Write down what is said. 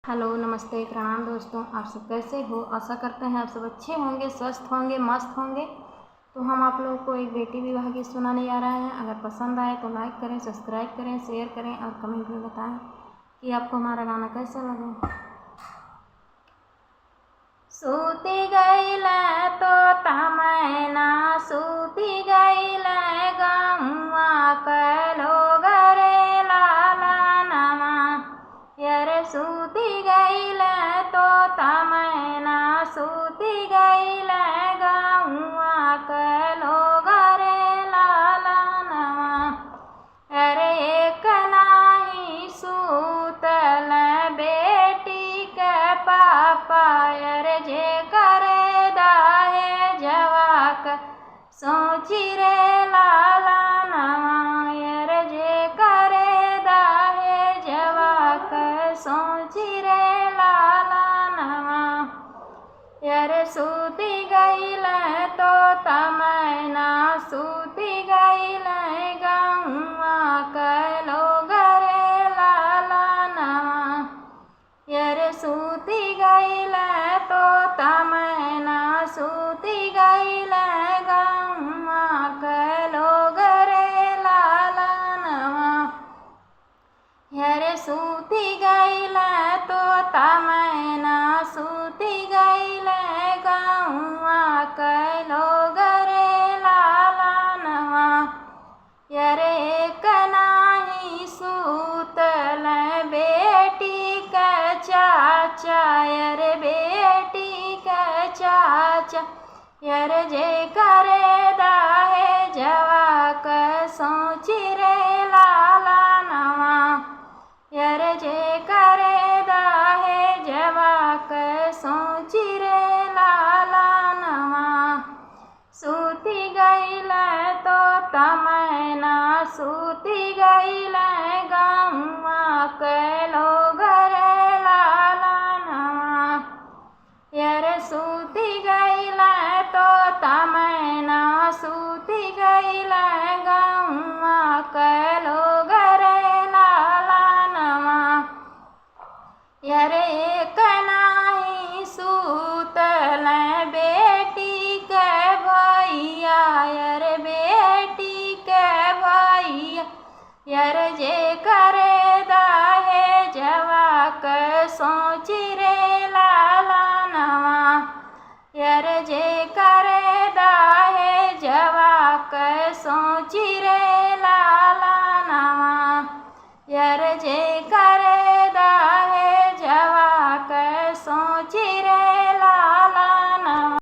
Hello, नमस्ते, प्रणाम दोस्तों। आप सब कैसे हो? आशा करते हैं आप सब अच्छे होंगे, स्वस्थ होंगे, मस्त होंगे। तो हम आप लोगों को एक बेटी विवाह गीत सुनाने जा रहे हैं। अगर पसंद आए तो लाइक करें, सब्सक्राइब करें, शेयर करें और कमेंट में बताएं कि आपको हमारा गाना कैसा लगे। सूती गईल तो तमैना सूती गईल गौआ कलो गरे लाला नमा यार सूती गईल तो तमैना सूती गईल गौआ कलो गरे लाला नमा अरे एक नाही सूतल बेटी के पापा अरे जे करे दाहे जवाक सोची रे लाला नवा अरे जे करे दाहे जवाक सोची रे लाला नवा यार सूती गईल तो तमैना सूती गईल गौआ कलो गरे लाला नवा यार सूती गईल तो तमैना सूती गईल गौआ कलो गरे लाला नवा यार सूती गईल तो तमैना सूती गईल गौआ कलो गरे लाला नवा यार एक नाही सूतल बेटी के चाचा यार बेटी के चाचा यार जे करे दाहे जवाक सोची रे लाला नवा यार जे करे दाहे जवाक सोची रे लाला नवा सूती गईल तो तमैना सूती गईल गौआ कलो गरे लाला नवा यार सूती गईल तो तमैना सूती गईल गौआ कलो गरे लाला नवा यार एक नाही सूतल बेटी के भैया यार बेटी के भैया यार जे करे दाहे जवाक सोची रे लाला नवा यार जे करे दाहे जवाक सोची रे लाला नवा यार जे करे दाहे जवाक सोची